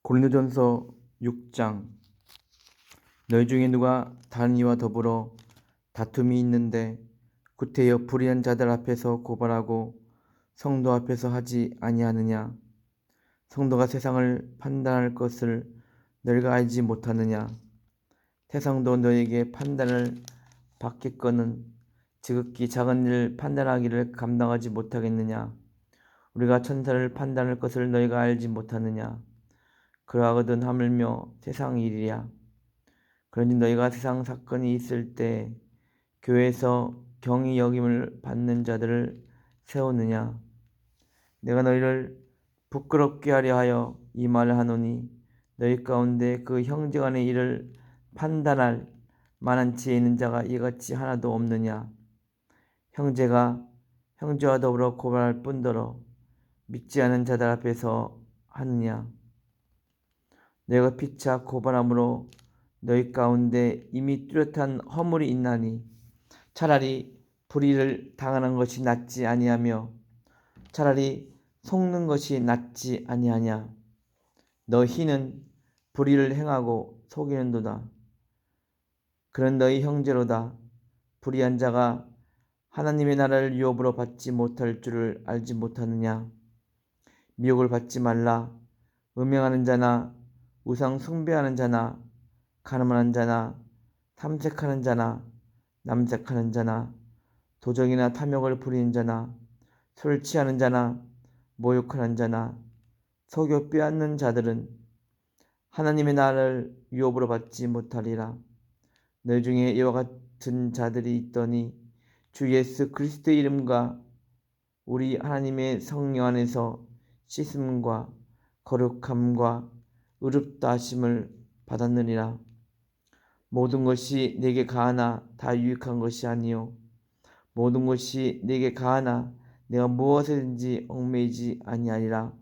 고린도전서 6장. 너희 중에 누가 다른 이와 더불어 다툼이 있는데 구태여 불의한 자들 앞에서 고발하고 성도 앞에서 하지 아니하느냐? 성도가 세상을 판단할 것을 너희가 알지 못하느냐? 세상도 너희에게 판단을 받겠거늘 지극히 작은 일 판단하기를 감당하지 못하겠느냐? 우리가 천사를 판단할 것을 너희가 알지 못하느냐? 그러하거든 하물며 세상 일이야. 그러니 너희가 세상 사건이 있을 때 교회에서 경히 여김을 받는 자들을 세우느냐? 내가 너희를 부끄럽게 하려 하여 이 말을 하노니 너희 가운데 그 형제간의 일을 판단할 만한 지혜 있는 자가 이같이 하나도 없느냐? 형제가 형제와 더불어 고발할 뿐더러 믿지 않은 자들 앞에서 하느냐? 내가 피차 고발함으로 너희 가운데 이미 뚜렷한 허물이 있나니 차라리 불의를 당하는 것이 낫지 아니하며 차라리 속는 것이 낫지 아니하냐. 너희는 불의를 행하고 속이는도다. 그런 너희 형제로다. 불의한 자가 하나님의 나라를 유업으로 받지 못할 줄을 알지 못하느냐. 미혹을 받지 말라. 음행하는 자나 우상 숭배하는 자나 가늠하는 자나 탐색하는 자나 남색하는 자나 도적이나 탐욕을 부리는 자나 술을 취하는 자나 모욕하는 자나 속여 빼앗는 자들은 하나님의 나라를 유업으로 받지 못하리라. 너희 중에 이와 같은 자들이 있더니 주 예수 그리스도의 이름과 우리 하나님의 성령 안에서 씻음과 거룩함과 의롭다 하심을 받았느니라. 모든 것이 내게 가하나 다 유익한 것이 아니요 모든 것이 내게 가하나 내가 무엇에든지 얽매이지 아니하리라.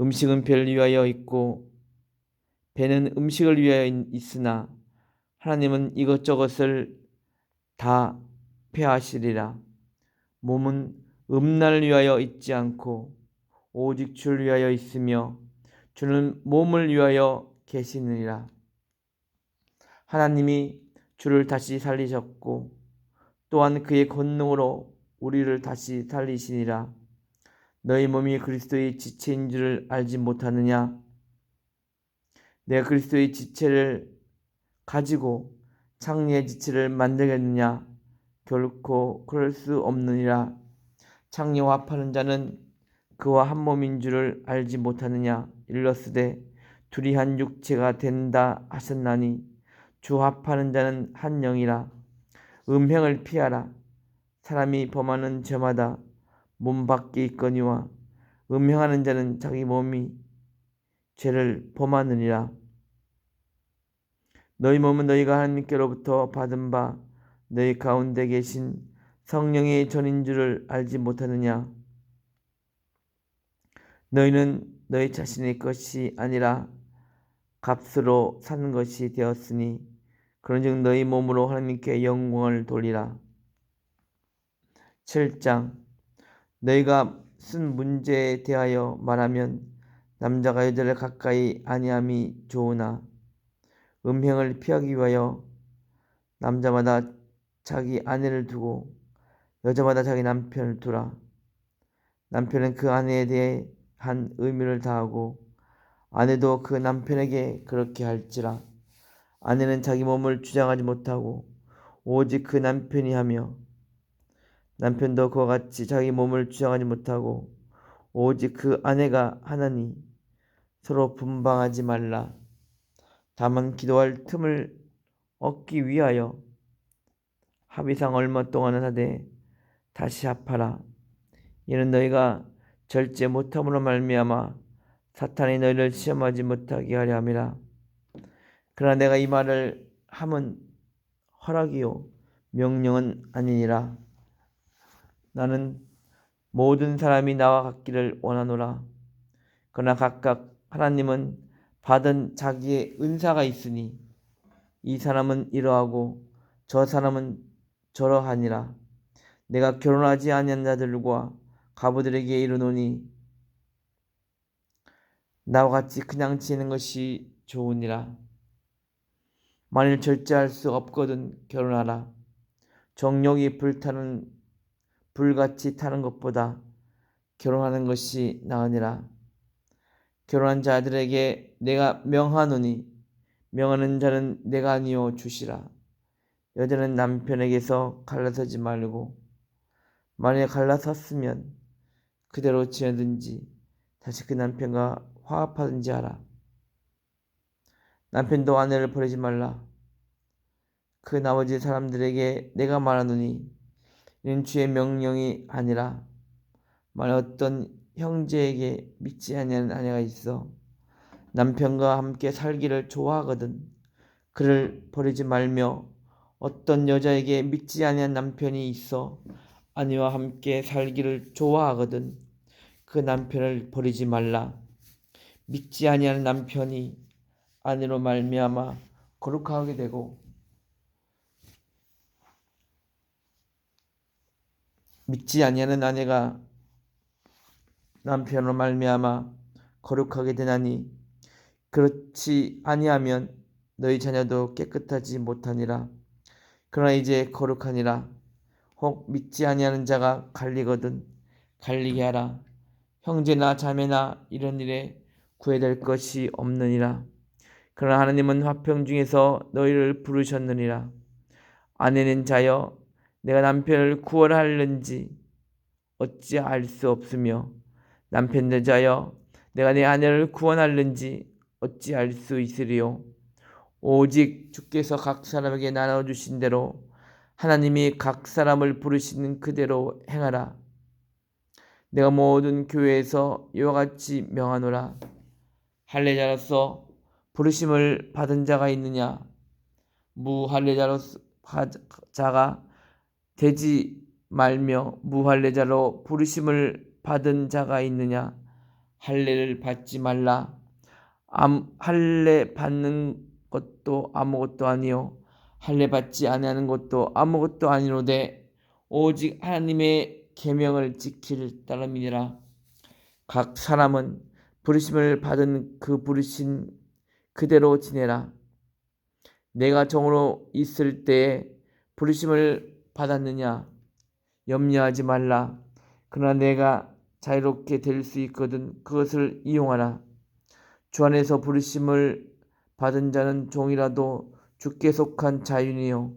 음식은 배를 위하여 있고 배는 음식을 위하여 있으나 하나님은 이것저것을 다 폐하시리라. 몸은 음란을 위하여 있지 않고 오직 주를 위하여 있으며 주는 몸을 위하여 계시느니라. 하나님이 주를 다시 살리셨고 또한 그의 권능으로 우리를 다시 살리시니라. 너희 몸이 그리스도의 지체인 줄을 알지 못하느냐? 내가 그리스도의 지체를 가지고 창리의 지체를 만들겠느냐? 결코 그럴 수 없느니라. 창리와 합하는 자는 그와 한 몸인 줄을 알지 못하느냐? 일러스되 둘이 한 육체가 된다 하셨나니 주 합하는 자는 한 영이라. 음행을 피하라. 사람이 범하는 죄마다 몸 밖에 있거니와 음행하는 자는 자기 몸이 죄를 범하느니라. 너희 몸은 너희가 하나님께로부터 받은 바 너희 가운데 계신 성령의 전인 줄을 알지 못하느냐? 너희는 너희 자신의 것이 아니라 값으로 산 것이 되었으니 그런즉 너희 몸으로 하나님께 영광을 돌리라. 7장. 너희가 쓴 문제에 대하여 말하면 남자가 여자를 가까이 아니함이 좋으나 음행을 피하기 위하여 남자마다 자기 아내를 두고 여자마다 자기 남편을 두라. 남편은 그 아내에 대한 의무를 다하고 아내도 그 남편에게 그렇게 할지라. 아내는 자기 몸을 주장하지 못하고 오직 그 남편이 하며 남편도 그와 같이 자기 몸을 주장하지 못하고 오직 그 아내가 하나니 서로 분방하지 말라. 다만 기도할 틈을 얻기 위하여 합의상 얼마 동안은 하되 다시 합하라. 이는 너희가 절제 못함으로 말미암아 사탄이 너희를 시험하지 못하게 하려 함이라. 그러나 내가 이 말을 함은 허락이요 명령은 아니니라. 나는 모든 사람이 나와 같기를 원하노라. 그러나 각각 하나님은 받은 자기의 은사가 있으니 이 사람은 이러하고 저 사람은 저러하니라. 내가 결혼하지 아니한 자들과 과부들에게 이르노니 나와 같이 그냥 지내는 것이 좋으니라. 만일 절제할 수 없거든 결혼하라. 정욕이 불같이 타는 것보다 결혼하는 것이 나으니라. 결혼한 자들에게 내가 명하노니 명하는 자는 내가 아니요 주시라. 여자는 남편에게서 갈라서지 말고 만일 갈라섰으면 그대로 지내든지 다시 그 남편과 화합하든지 하라. 남편도 아내를 버리지 말라. 그 나머지 사람들에게 내가 말하노니 이는 주의 명령이 아니라 만일 어떤 형제에게 믿지 아니하는 아내가 있어 남편과 함께 살기를 좋아하거든 그를 버리지 말며 어떤 여자에게 믿지 아니한 남편이 있어 아내와 함께 살기를 좋아하거든 그 남편을 버리지 말라. 믿지 아니하는 남편이 아내로 말미암아 거룩하게 되고 믿지 아니하는 아내가 남편으로 말미암아 거룩하게 되나니 그렇지 아니하면 너희 자녀도 깨끗하지 못하니라. 그러나 이제 거룩하니라. 혹 믿지 아니하는 자가 갈리거든 갈리게 하라. 형제나 자매나 이런 일에 구애될 것이 없느니라. 그러나 하나님은 화평 중에서 너희를 부르셨느니라. 아내는 자여 내가 남편을 구원하려는지 어찌 알 수 없으며 남편들 자여 내가 내 아내를 구원하려는지 어찌 알 수 있으리요. 오직 주께서 각 사람에게 나눠주신 대로 하나님이 각 사람을 부르시는 그대로 행하라. 내가 모든 교회에서 이와 같이 명하노라. 할례자로서 부르심을 받은 자가 있느냐? 무할례자가 되지 말며 무할례자로 부르심을 받은 자가 있느냐? 할례를 받지 말라. 할례 받는 것도 아무것도 아니요 할례 받지 아니하는 것도 아무것도 아니로되 오직 하나님의 계명을 지킬 따름이니라. 각 사람은 부르심을 받은 그 부르신 그대로 지내라. 내가 종으로 있을 때에 부르심을 받았느냐 염려하지 말라. 그러나 내가 자유롭게 될 수 있거든 그것을 이용하라. 주 안에서 부르심을 받은 자는 종이라도 주께 속한 자유니요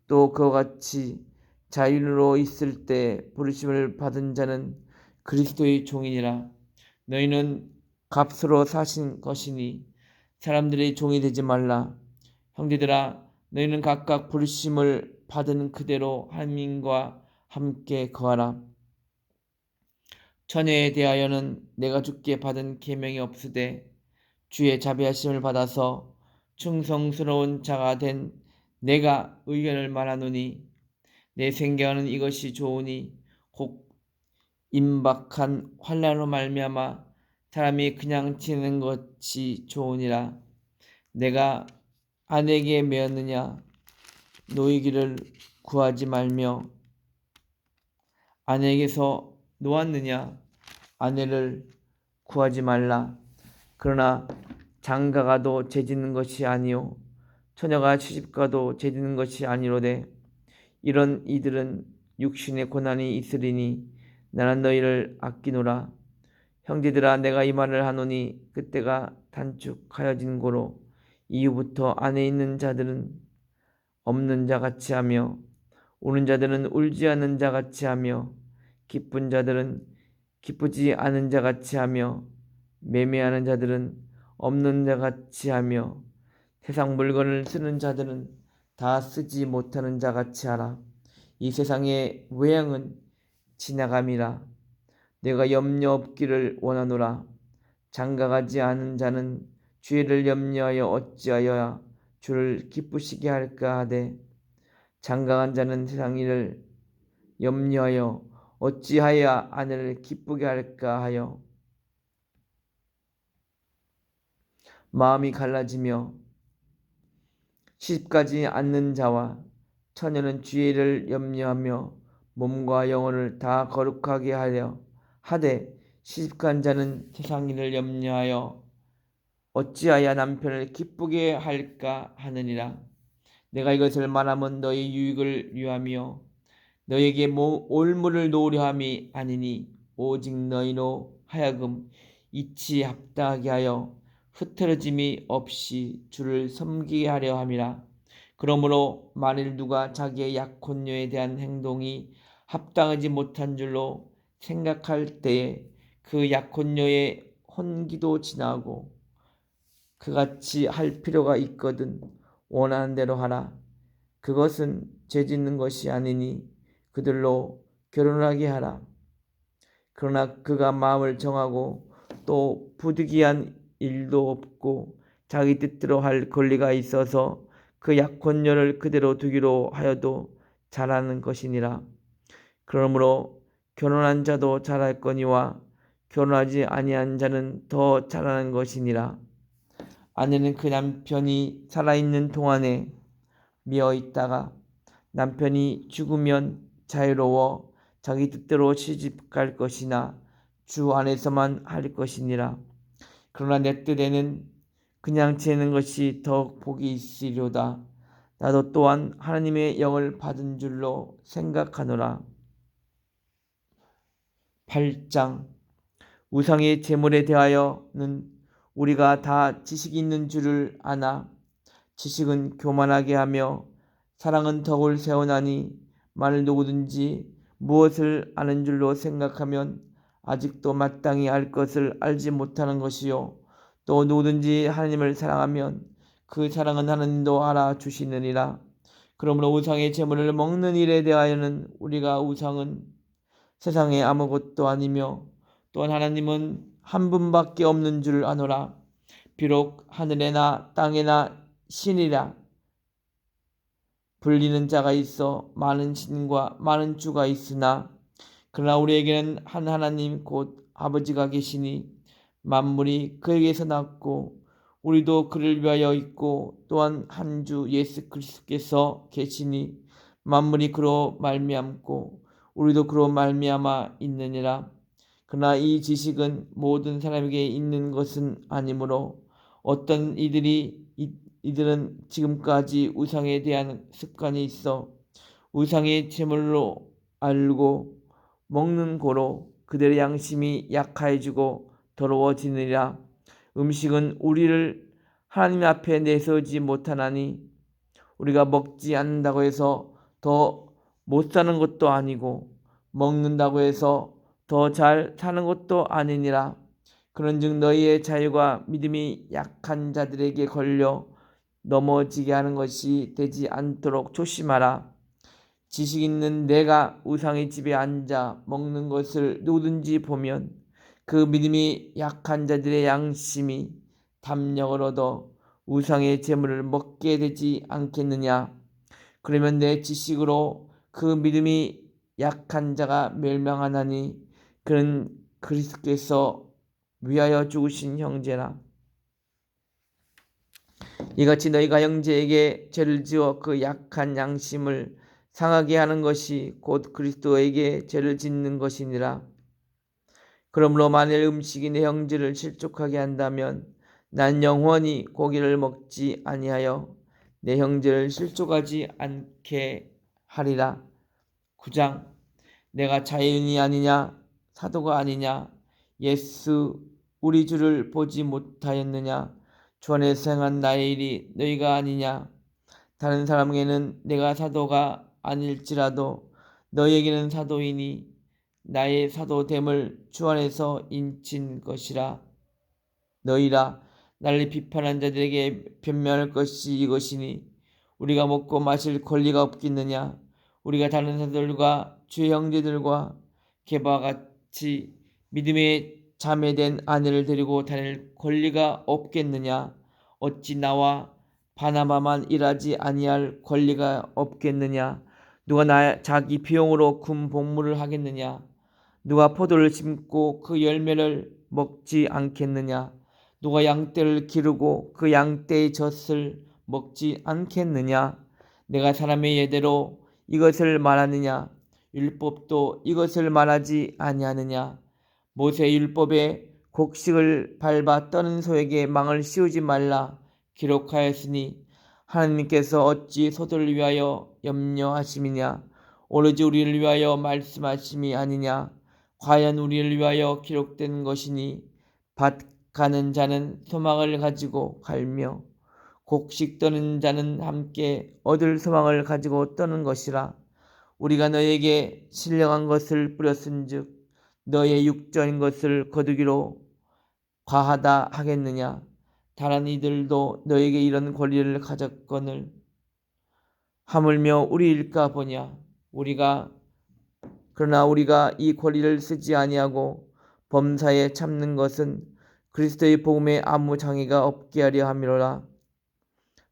또 그와 같이 자유로 있을 때 부르심을 받은 자는 그리스도의 종이니라. 너희는 값으로 사신 것이니 사람들의 종이 되지 말라. 형제들아 너희는 각각 부르심을 받은 그대로 하나님과 함께 거하라. 처녀에 대하여는 내가 주께 받은 계명이 없으되 주의 자비하심을 받아서 충성스러운 자가 된 내가 의견을 말하노니 내 생각하는 이것이 좋으니 혹 임박한 환난으로 말미암아 사람이 그냥 지내는 것이 좋으니라. 내가 아내에게 매었느냐 놓이기를 구하지 말며 아내에게서 놓았느냐 아내를 구하지 말라. 그러나 장가가도 죄짓는 것이 아니요 처녀가 시집가도 죄짓는 것이 아니로되 이런 이들은 육신의 고난이 있으리니 나는 너희를 아끼노라. 형제들아 내가 이 말을 하노니 그때가 단축하여진 고로 이후부터 안에 있는 자들은 없는 자 같이 하며 우는 자들은 울지 않는 자 같이 하며 기쁜 자들은 기쁘지 않은 자 같이 하며 매매하는 자들은 없는 자 같이 하며 세상 물건을 쓰는 자들은 다 쓰지 못하는 자 같이 하라. 이 세상의 외양은 지나감이라. 내가 염려 없기를 원하노라. 장가가지 않은 자는 주의를 염려하여 어찌하여 주를 기쁘시게 할까 하되 장가간 자는 세상 일을 염려하여 어찌하여 아내를 기쁘게 할까 하여 마음이 갈라지며 시집가지 않는 자와 처녀는 주의를 염려하며 몸과 영혼을 다 거룩하게 하려 하되 시집간 자는 세상 일을 염려하여 어찌하여 남편을 기쁘게 할까 하느니라. 내가 이것을 말하면 너희 유익을 위하며 너에게 올무를 놓으려 함이 아니니 오직 너희로 하여금 이치 합당하게 하여 흐트러짐이 없이 주를 섬기게 하려 함이라. 그러므로 만일 누가 자기의 약혼녀에 대한 행동이 합당하지 못한 줄로 생각할 때에 그 약혼녀의 혼기도 지나고 그같이 할 필요가 있거든 원하는 대로 하라. 그것은 죄짓는 것이 아니니 그들로 결혼하게 하라. 그러나 그가 마음을 정하고 또 부득이한 일도 없고 자기 뜻대로 할 권리가 있어서 그 약혼녀를 그대로 두기로 하여도 잘하는 것이니라. 그러므로 결혼한 자도 잘할거니와 결혼하지 아니한 자는 더 잘하는 것이니라. 아내는 그 남편이 살아있는 동안에 미어 있다가 남편이 죽으면 자유로워 자기 뜻대로 시집갈 것이나 주 안에서만 할 것이니라. 그러나 내 뜻에는 그냥 지내는 것이 더 복이 있으리로다. 나도 또한 하나님의 영을 받은 줄로 생각하노라. 8장 우상의 제물에 대하여는 우리가 다 지식이 있는 줄을 아나 지식은 교만하게 하며 사랑은 덕을 세우나니 만일 누구든지 무엇을 아는 줄로 생각하면 아직도 마땅히 알 것을 알지 못하는 것이요 또 누구든지 하나님을 사랑하면 그 사랑은 하나님도 알아주시느니라. 그러므로 우상의 제물을 먹는 일에 대하여는 우리가 우상은 세상에 아무것도 아니며 또한 하나님은 한 분밖에 없는 줄 아노라. 비록 하늘에나 땅에나 신이라 불리는 자가 있어 많은 신과 많은 주가 있으나 그러나 우리에게는 한 하나님 곧 아버지가 계시니 만물이 그에게서 났고 우리도 그를 위하여 있고 또한 한 주 예수 그리스도께서 계시니 만물이 그로 말미암고 우리도 그로 말미암아 있느니라. 그러나 이 지식은 모든 사람에게 있는 것은 아니므로 어떤 이들은 지금까지 우상에 대한 습관이 있어 우상의 제물로 알고 먹는 고로 그들의 양심이 약해지고 더러워지느니라. 음식은 우리를 하나님 앞에 내세우지 못하나니 우리가 먹지 않는다고 해서 더 못 사는 것도 아니고 먹는다고 해서 더 잘 사는 것도 아니니라. 그런즉 너희의 자유가 믿음이 약한 자들에게 걸려 넘어지게 하는 것이 되지 않도록 조심하라. 지식 있는 내가 우상의 집에 앉아 먹는 것을 누구든지 보면 그 믿음이 약한 자들의 양심이 담력을 얻어 우상의 제물을 먹게 되지 않겠느냐. 그러면 내 지식으로 그 믿음이 약한 자가 멸망하나니 그는 그리스도께서 위하여 죽으신 형제라. 이같이 너희가 형제에게 죄를 지어 그 약한 양심을 상하게 하는 것이 곧 그리스도에게 죄를 짓는 것이니라. 그러므로 만일 음식이 내 형제를 실족하게 한다면 난 영원히 고기를 먹지 아니하여 내 형제를 실족하지 않게 하리라. 9장 내가 자연이 아니냐 사도가 아니냐 예수 우리 주를 보지 못하였느냐 주 안에서 행한 나의 일이 너희가 아니냐. 다른 사람에게는 내가 사도가 아닐지라도 너희에게는 사도이니 나의 사도됨을 주 안에서 인친 것이라. 너희라 나를 비판한 자들에게 변명할 것이 이것이니 우리가 먹고 마실 권리가 없겠느냐. 우리가 다른 사도들과 주의 형제들과 개바와 같이 믿음의 자매된 아내를 데리고 다닐 권리가 없겠느냐. 어찌 나와 바나바만 일하지 아니할 권리가 없겠느냐. 누가 자기 비용으로 군 복무를 하겠느냐. 누가 포도를 심고 그 열매를 먹지 않겠느냐. 누가 양떼를 기르고 그 양떼의 젖을 먹지 않겠느냐. 내가 사람의 예대로 이것을 말하느냐. 율법도 이것을 말하지 아니하느냐. 모세 율법에 곡식을 밟아 떠는 소에게 망을 씌우지 말라 기록하였으니 하나님께서 어찌 소들을 위하여 염려하심이냐 오로지 우리를 위하여 말씀하심이 아니냐 과연 우리를 위하여 기록된 것이니 밭 가는 자는 소망을 가지고 갈며 곡식 떠는 자는 함께 얻을 소망을 가지고 떠는 것이라. 우리가 너에게 신령한 것을 뿌렸은즉 너의 육전인 것을 거두기로 과하다 하겠느냐. 다른 이들도 너에게 이런 권리를 가졌거늘 하물며 우리일까 보냐. 그러나 우리가 이 권리를 쓰지 아니하고 범사에 참는 것은 그리스도의 복음에 아무 장애가 없게 하려 함이로라.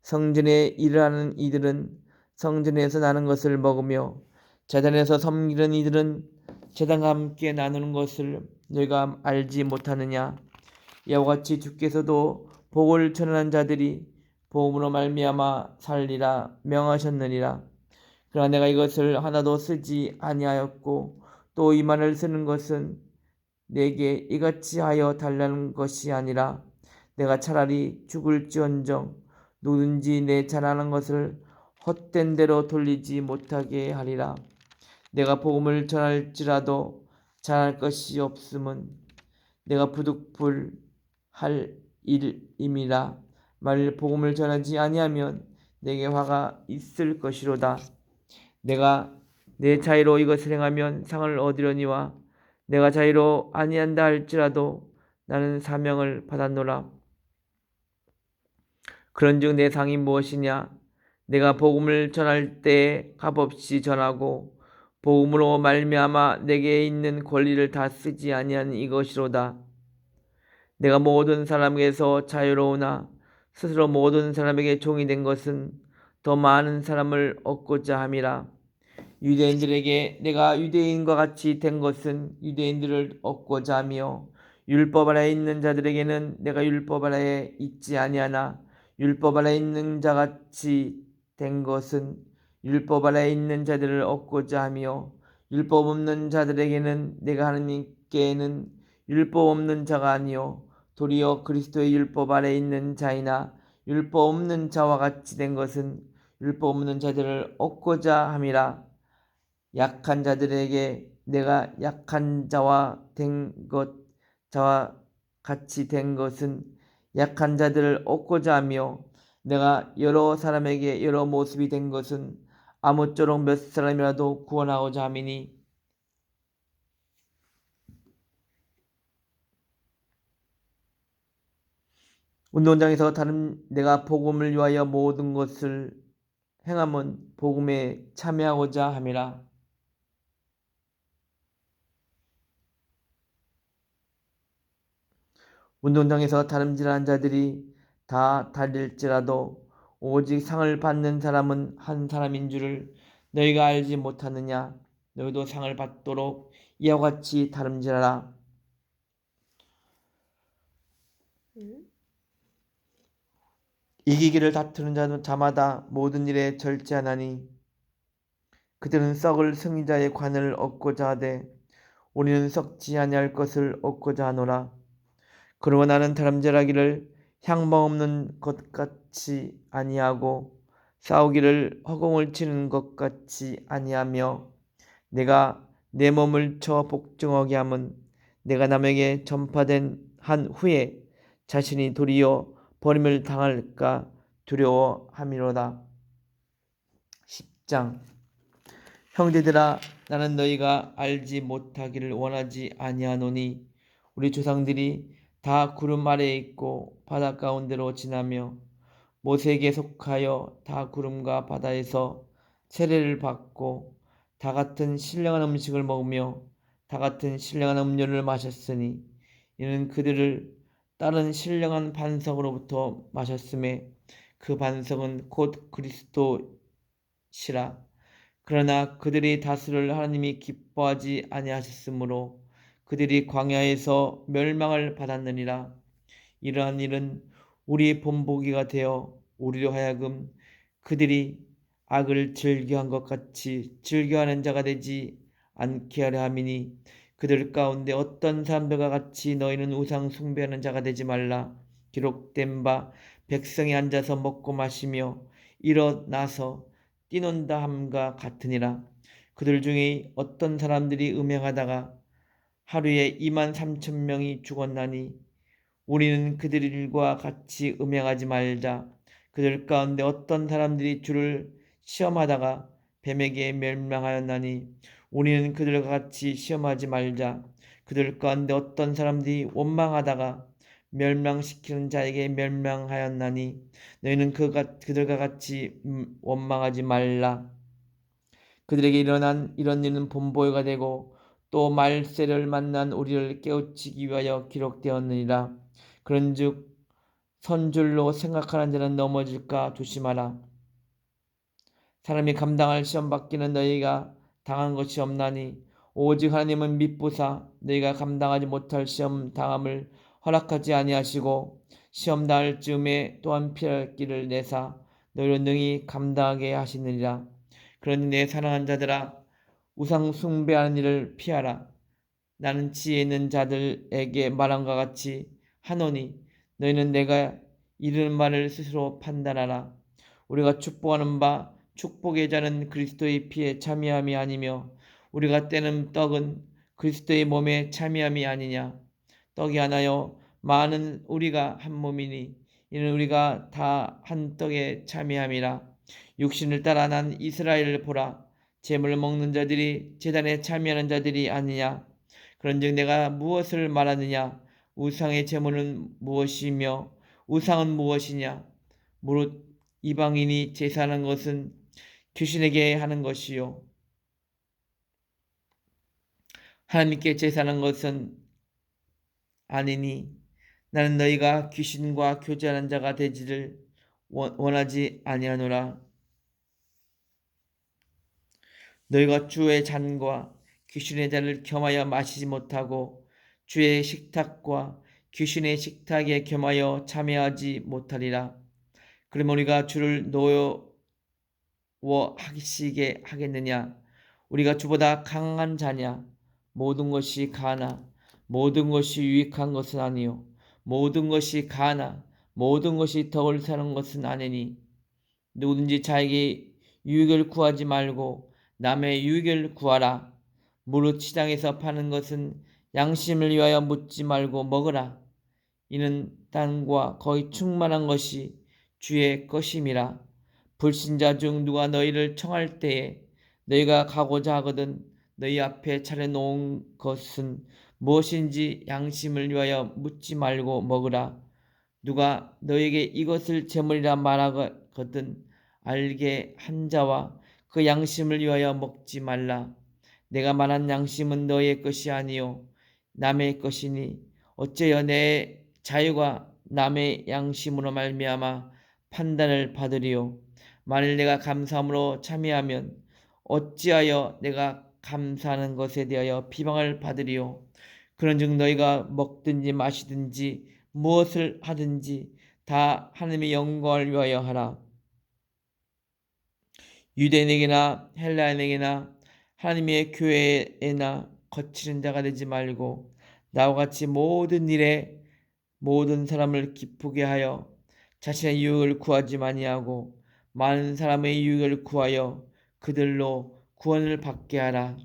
성전에 일을 하는 이들은 성전에서 나는 것을 먹으며 제단에서 섬기는 이들은 제단과 함께 나누는 것을 너희가 알지 못하느냐. 이와 같이 주께서도 복을 전하는 자들이 복음으로 말미암아 살리라 명하셨느니라. 그러나 내가 이것을 하나도 쓰지 아니하였고 또 이 말을 쓰는 것은 내게 이같이 하여 달라는 것이 아니라 내가 차라리 죽을지언정 누구든지 내 잘하는 것을 헛된 대로 돌리지 못하게 하리라. 내가 복음을 전할지라도 잘할 것이 없음은 내가 부득불 할 일임이라. 만일 복음을 전하지 아니하면 내게 화가 있을 것이로다. 내가 내 자의로 이것을 행하면 상을 얻으려니와 내가 자의로 아니한다 할지라도 나는 사명을 받았노라. 그런즉 내 상이 무엇이냐? 내가 복음을 전할 때에 값없이 전하고 복음으로 말미암아 내게 있는 권리를 다 쓰지 아니한 이것이로다. 내가 모든 사람에게서 자유로우나 스스로 모든 사람에게 종이 된 것은 더 많은 사람을 얻고자 함이라. 유대인들에게 내가 유대인과 같이 된 것은 유대인들을 얻고자 하며 율법 아래에 있는 자들에게는 내가 율법 아래에 있지 아니하나 율법 아래에 있는 자같이 된 것은 율법 아래에 있는 자들을 얻고자 하며 율법 없는 자들에게는 내가 하나님께는 율법 없는 자가 아니요 도리어 그리스도의 율법 아래에 있는 자이나 율법 없는 자와 같이 된 것은 율법 없는 자들을 얻고자 함이라. 약한 자들에게 내가 약한 자와 같이 된 것은 약한 자들을 얻고자 하며 내가 여러 사람에게 여러 모습이 된 것은 아무쪼록 몇 사람이라도 구원하고자 함이니 운동장에서 다른 내가 복음을 위하여 모든 것을 행함은 복음에 참여하고자 함이라. 운동장에서 다름질하는 자들이 다 달릴지라도 오직 상을 받는 사람은 한 사람인 줄을 너희가 알지 못하느냐. 너희도 상을 받도록 이와 같이 다름질하라. 이기기를 다투는 자마다 모든 일에 절제하나니 그들은 썩을 승리자의 관을 얻고자 하되 우리는 썩지 아니할 것을 얻고자 하노라. 그러므로 나는 다름질하기를 향방 없는 것 같이 아니하고 싸우기를 허공을 치는 것 같이 아니하며 내가 내 몸을 쳐 복종하게 함은 내가 남에게 전파된 한 후에 자신이 도리어 버림을 당할까 두려워함이로다. 10장 형제들아 나는 너희가 알지 못하기를 원하지 아니하노니 우리 조상들이 다 구름 아래에 있고 바다 가운데로 지나며 모세에게 속하여 다 구름과 바다에서 세례를 받고 다 같은 신령한 음식을 먹으며 다 같은 신령한 음료를 마셨으니 이는 그들을 다른 신령한 반석으로부터 마셨음에 그 반석은 곧 그리스도시라. 그러나 그들이 다스를 하나님이 기뻐하지 아니하셨으므로 그들이 광야에서 멸망을 받았느니라. 이러한 일은 우리 본보기가 되어 우리로 하여금 그들이 악을 즐겨한 것 같이 즐겨하는 자가 되지 않게 하려 함이니 그들 가운데 어떤 사람들과 같이 너희는 우상 숭배하는 자가 되지 말라. 기록된 바 백성이 앉아서 먹고 마시며 일어나서 뛰논다 함과 같으니라. 그들 중에 어떤 사람들이 음행하다가 하루에 23,000명이 죽었나니 우리는 그들과 같이 음행하지 말자. 그들 가운데 어떤 사람들이 주를 시험하다가 뱀에게 멸망하였나니 우리는 그들과 같이 시험하지 말자. 그들 가운데 어떤 사람들이 원망하다가 멸망시키는 자에게 멸망하였나니 너희는 그들과 같이 원망하지 말라. 그들에게 일어난 이런 일은 본보기가 되고 또 말세를 만난 우리를 깨우치기 위하여 기록되었느니라. 그런즉 선줄로 생각하는 자는 넘어질까 조심하라. 사람이 감당할 시험 받기는 너희가 당한 것이 없나니 오직 하나님은 미쁘사 너희가 감당하지 못할 시험 당함을 허락하지 아니하시고 시험 당할 즈음에 또한 피할 길을 내사 너희를 능히 감당하게 하시느니라. 그러니 내 사랑하는 자들아 우상 숭배하는 일을 피하라. 나는 지혜 있는 자들에게 말함과 같이 하노니 너희는 내가 이르는 말을 스스로 판단하라. 우리가 축복하는 바 축복의 자는 그리스도의 피에 참여함이 아니며 우리가 떼는 떡은 그리스도의 몸에 참여함이 아니냐. 떡이 하나요 많은 우리가 한 몸이니 이는 우리가 다 한 떡에 참여함이라. 육신을 따라 난 이스라엘을 보라. 제물 먹는 자들이 제단에 참여하는 자들이 아니냐. 그런즉 내가 무엇을 말하느냐. 우상의 제물은 무엇이며 우상은 무엇이냐. 무릇 이방인이 제사하는 것은 귀신에게 하는 것이요 하나님께 제사하는 것은 아니니 나는 너희가 귀신과 교제하는 자가 되지를 원하지 아니하노라. 너희가 주의 잔과 귀신의 잔을 겸하여 마시지 못하고 주의 식탁과 귀신의 식탁에 겸하여 참여하지 못하리라. 그러면 우리가 주를 노여워하시게 하겠느냐? 우리가 주보다 강한 자냐? 모든 것이 가나 모든 것이 유익한 것은 아니요 모든 것이 가나 모든 것이 덕을 사는 것은 아니니 누구든지 자에게 유익을 구하지 말고 남의 유익을 구하라. 무릇 시장에서 파는 것은 양심을 위하여 묻지 말고 먹으라. 이는 땅과 거의 충만한 것이 주의 것임이라. 불신자 중 누가 너희를 청할 때에 너희가 가고자 하거든 너희 앞에 차려놓은 것은 무엇인지 양심을 위하여 묻지 말고 먹으라. 누가 너에게 이것을 제물이라 말하거든 알게 한 자와 그 양심을 위하여 먹지 말라. 내가 말한 양심은 너의 것이 아니요 남의 것이니 어째여 내 자유가 남의 양심으로 말미암아 판단을 받으리요. 만일 내가 감사함으로 참여하면 어찌하여 내가 감사하는 것에 대하여 비방을 받으리요. 그런즉 너희가 먹든지 마시든지 무엇을 하든지 다 하나님의 영광을 위하여 하라. 유대인에게나 헬라인에게나 하나님의 교회에나 거치는 자가 되지 말고 나와 같이 모든 일에 모든 사람을 기쁘게 하여 자신의 유익을 구하지 아니하고 많은 사람의 유익을 구하여 그들로 구원을 받게 하라.